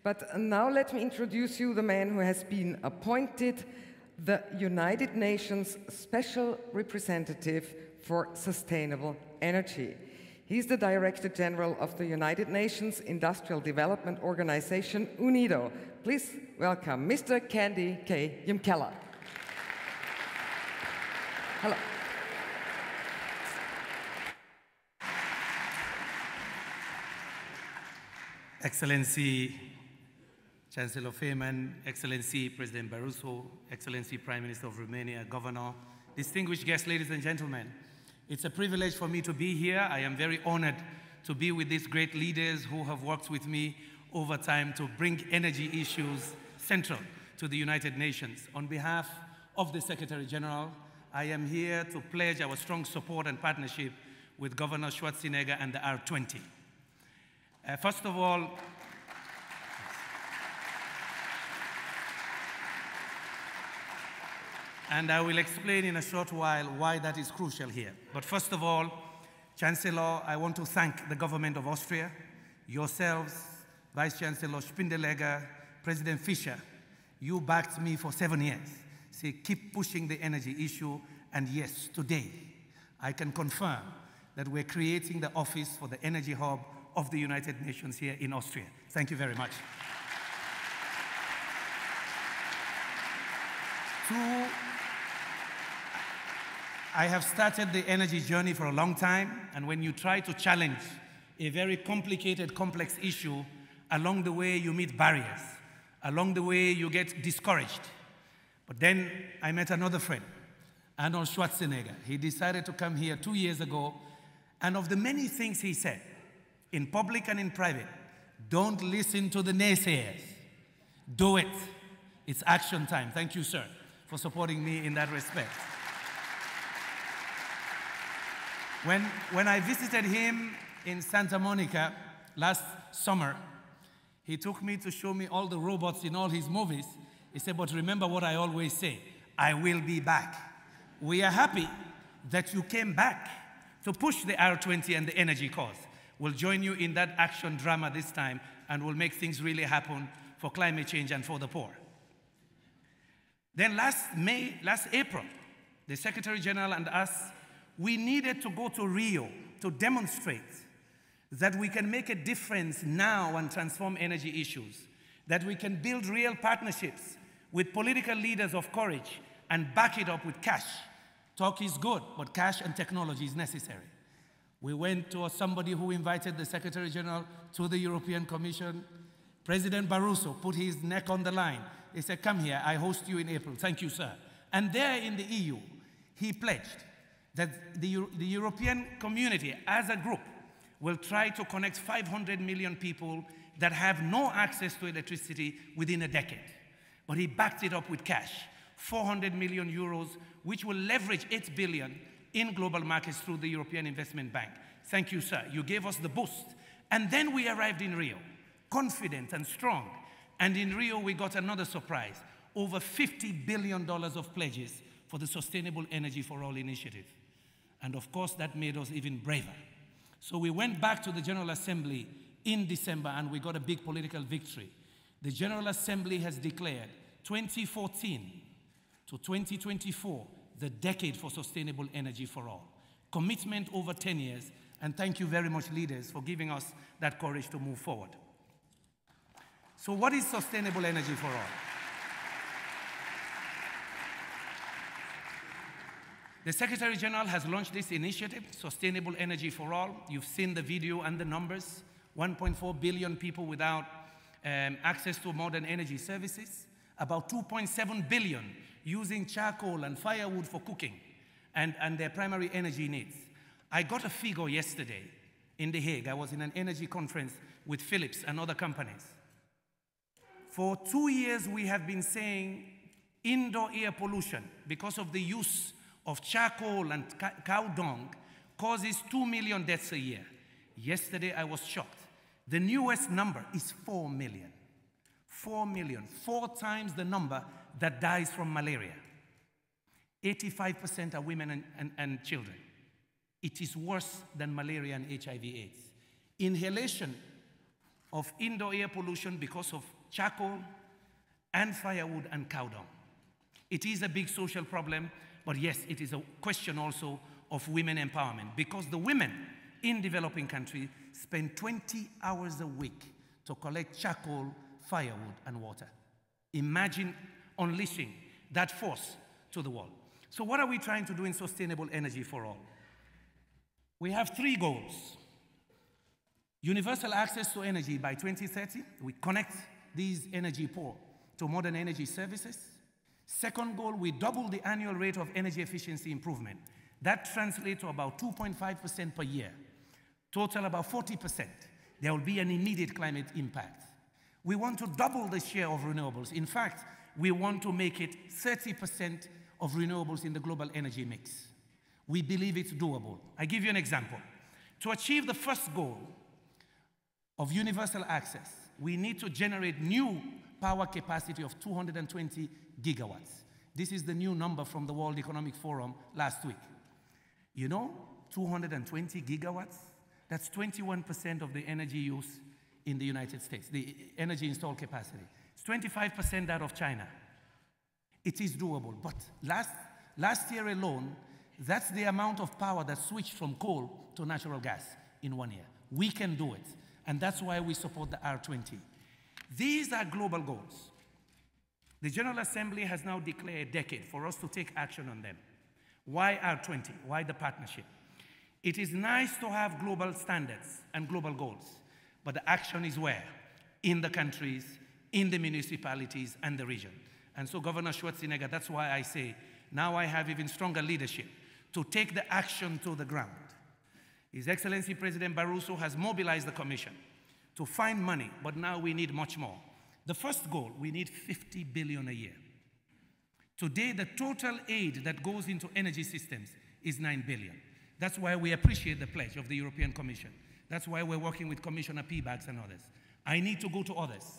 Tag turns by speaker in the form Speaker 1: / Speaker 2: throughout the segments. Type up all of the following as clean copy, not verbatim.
Speaker 1: But now let me introduce you the man who has been appointed the United Nations Special Representative for Sustainable Energy. He's the Director General of the United Nations Industrial Development Organization, UNIDO. Please welcome Mr. Kandeh Yumkella. Hello.
Speaker 2: Excellency Chancellor Feynman, Excellency President Barroso, Excellency Prime Minister of Romania, Governor, distinguished guests, ladies and gentlemen, it's a privilege for me to be here. I am very honored to be with these great leaders who have worked with me over time to bring energy issues central to the United Nations. On behalf of the Secretary General, I am here to pledge our strong support and partnership with Governor Schwarzenegger and the R20. First of all, and I will explain in a short while why that is crucial here. But first of all, Chancellor, I want to thank the government of Austria, yourselves, Vice Chancellor Spindelegger, President Fischer. You backed me for 7 years. Say, keep pushing the energy issue, and yes, today, I can confirm that we're creating the Office for the Energy Hub of the United Nations here in Austria. Thank you very much. I have started the energy journey for a long time, and when you try to challenge a very complicated, complex issue, along the way you meet barriers. Along the way you get discouraged. But then I met another friend, Arnold Schwarzenegger. He decided to come here 2 years ago, and of the many things he said, in public and in private, don't listen to the naysayers. Do it. It's action time. Thank you, sir, for supporting me in that respect. When I visited him in Santa Monica last summer, he took me to show me all the robots in all his movies. He said, but remember what I always say, I will be back. We are happy that you came back to push the R20 and the energy cause. We'll join you in that action drama this time, and we'll make things really happen for climate change and for the poor. Then last April, the Secretary General and us, we needed to go to Rio to demonstrate that we can make a difference now and transform energy issues, that we can build real partnerships with political leaders of courage and back it up with cash. Talk is good, but cash and technology is necessary. We went to somebody who invited the Secretary General to the European Commission. President Barroso put his neck on the line. He said, come here, I host you in April. Thank you, sir. And there in the EU, he pledged that the European community as a group will try to connect 500 million people that have no access to electricity within a decade. But he backed it up with cash, 400 million euros, which will leverage 8 billion in global markets through the European Investment Bank. Thank you, sir. You gave us the boost. And then we arrived in Rio, confident and strong. And in Rio, we got another surprise, over $50 billion of pledges for the Sustainable Energy for All initiative. And of course, that made us even braver. So we went back to the General Assembly in December, and we got a big political victory. The General Assembly has declared 2014 to 2024 the decade for sustainable energy for all. Commitment over 10 years, and thank you very much, leaders, for giving us that courage to move forward. So what is sustainable energy for all? The Secretary General has launched this initiative, Sustainable Energy for All. You've seen the video and the numbers. 1.4 billion people without access to modern energy services. About 2.7 billion using charcoal and firewood for cooking and their primary energy needs. I got a figure yesterday in The Hague. I was in an energy conference with Philips and other companies. For 2 years, we have been saying indoor air pollution, because of the use of charcoal and cow dung, causes 2 million deaths a year. Yesterday, I was shocked. The newest number is 4 million. 4 million, 4 times the number that dies from malaria. 85% are women and children. It is worse than malaria and HIV/AIDS. Inhalation of indoor air pollution because of charcoal and firewood and cow dung. It is a big social problem, but yes, it is a question also of women empowerment, because the women in developing countries spend 20 hours a week to collect charcoal, firewood, and water. Imagine unleashing that force to the world. So what are we trying to do in sustainable energy for all? We have 3 goals. Universal access to energy by 2030. We connect these energy poor to modern energy services. Second goal, we double the annual rate of energy efficiency improvement. That translates to about 2.5% per year. Total about 40%. There will be an immediate climate impact. We want to double the share of renewables. In fact, we want to make it 30% of renewables in the global energy mix. We believe it's doable. I give you an example. To achieve the first goal of universal access, we need to generate new power capacity of 220 gigawatts. This is the new number from the World Economic Forum last week. You know, 220 gigawatts, that's 21% of the energy use in the United States, the energy installed capacity. It's 25% that of China. It is doable, but last year alone, that's the amount of power that switched from coal to natural gas in 1 year. We can do it, and that's why we support the R20. These are global goals. The General Assembly has now declared a decade for us to take action on them. Why R20? Why the partnership? It is nice to have global standards and global goals, but the action is where? In the countries, in the municipalities, and the region. And so, Governor Schwarzenegger, that's why I say, now I have even stronger leadership to take the action to the ground. His Excellency President Barroso has mobilized the Commission to find money, but now we need much more. The first goal, we need 50 billion a year. Today, the total aid that goes into energy systems is 9 billion. That's why we appreciate the pledge of the European Commission. That's why we're working with Commissioner Peebles and others. I need to go to others.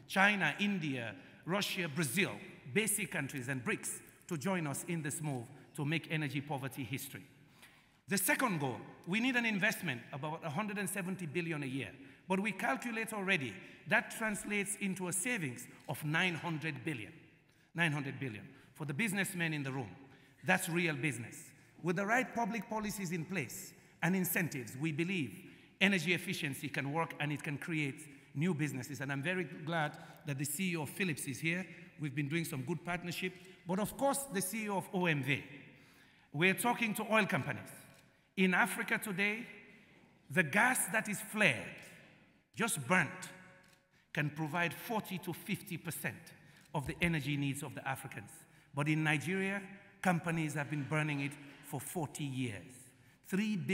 Speaker 2: China, India, Russia, Brazil, basic countries, and BRICS to join us in this move to make energy poverty history. The second goal, we need an investment about 170 billion a year. But we calculate already that translates into a savings of 900 billion. 900 billion. For the businessmen in the room, that's real business. With the right public policies in place and incentives, we believe energy efficiency can work and it can create new businesses. And I'm very glad that the CEO of Philips is here. We've been doing some good partnership. But of course, the CEO of OMV. We're talking to oil companies. In Africa today, the gas that is flared, just burnt, can provide 40 to 50% of the energy needs of the Africans. But in Nigeria, companies have been burning it for 40 years. $3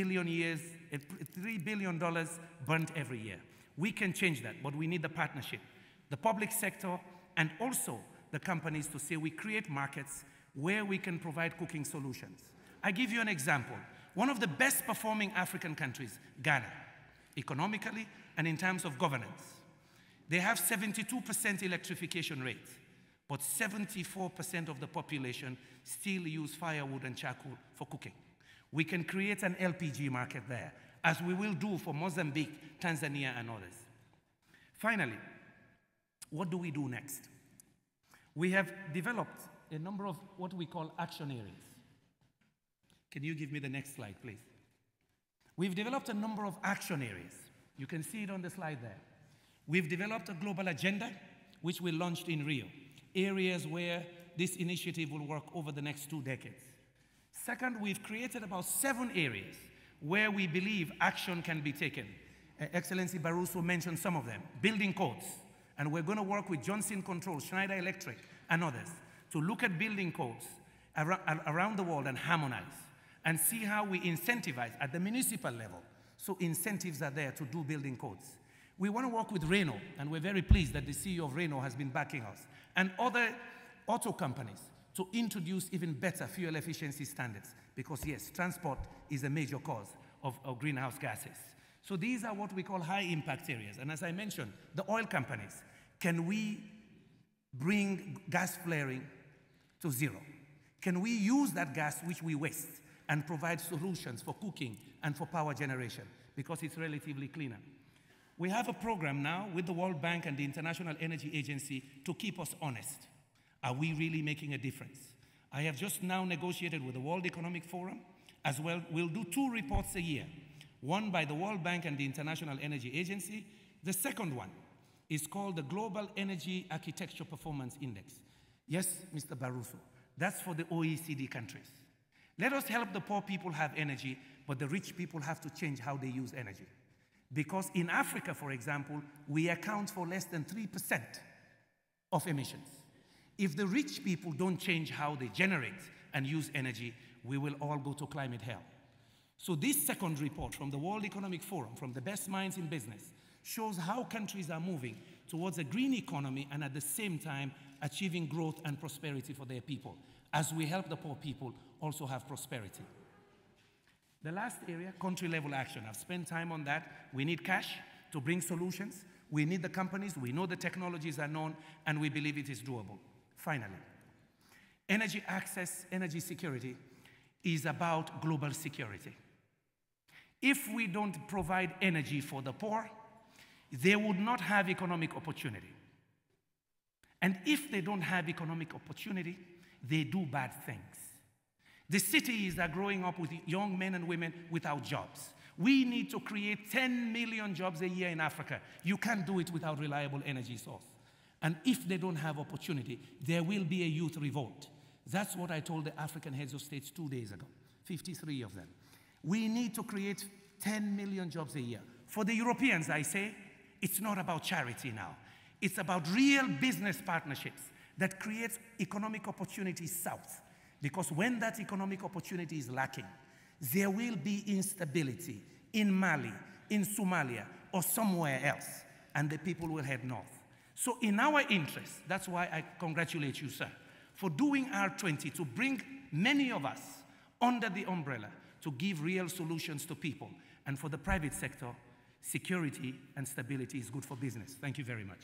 Speaker 2: billion burnt every year. We can change that, but we need the partnership. The public sector and also the companies to say we create markets where we can provide cooking solutions. I give you an example. One of the best performing African countries, Ghana, economically and in terms of governance. They have 72% electrification rate, but 74% of the population still use firewood and charcoal for cooking. We can create an LPG market there, as we will do for Mozambique, Tanzania, and others. Finally, what do we do next? We have developed a number of what we call action areas. Can you give me the next slide, please? We've developed a number of action areas. You can see it on the slide there. We've developed a global agenda, which we launched in Rio, areas where this initiative will work over the next 2 decades. Second, we've created about 7 areas where we believe action can be taken. Excellency Barroso mentioned some of them. Building codes, and we're going to work with Johnson Controls, Schneider Electric, and others to look at building codes around the world and harmonize, and see how we incentivize at the municipal level. So incentives are there to do building codes. We want to work with Renault, and we're very pleased that the CEO of Renault has been backing us, and other auto companies to introduce even better fuel efficiency standards, because yes, transport is a major cause of greenhouse gases. So these are what we call high impact areas. And as I mentioned, the oil companies, can we bring gas flaring to zero? Can we use that gas which we waste and provide solutions for cooking and for power generation, because it's relatively cleaner? We have a program now with the World Bank and the International Energy Agency to keep us honest. Are we really making a difference? I have just now negotiated with the World Economic Forum as well. We'll do 2 reports a year, one by the World Bank and the International Energy Agency. The second one is called the Global Energy Architecture Performance Index. Yes, Mr. Barroso, that's for the OECD countries. Let us help the poor people have energy, but the rich people have to change how they use energy. Because in Africa, for example, we account for less than 3% of emissions. If the rich people don't change how they generate and use energy, we will all go to climate hell. So this second report from the World Economic Forum, from the best minds in business, shows how countries are moving towards a green economy and at the same time achieving growth and prosperity for their people, as we help the poor people also have prosperity. The last area, country-level action. I've spent time on that. We need cash to bring solutions. We need the companies. We know the technologies are known, and we believe it is doable. Finally, energy access, energy security is about global security. If we don't provide energy for the poor, they would not have economic opportunity. And if they don't have economic opportunity, they do bad things. The cities are growing up with young men and women without jobs. We need to create 10 million jobs a year in Africa. You can't do it without reliable energy source. And if they don't have opportunity, there will be a youth revolt. That's what I told the African heads of states 2 days ago, 53 of them. We need to create 10 million jobs a year. For the Europeans, I say, it's not about charity now. It's about real business partnerships that creates economic opportunities south. Because when that economic opportunity is lacking, there will be instability in Mali, in Somalia, or somewhere else, and the people will head north. So in our interest, that's why I congratulate you, sir, for doing R20 to bring many of us under the umbrella to give real solutions to people. And for the private sector, security and stability is good for business. Thank you very much.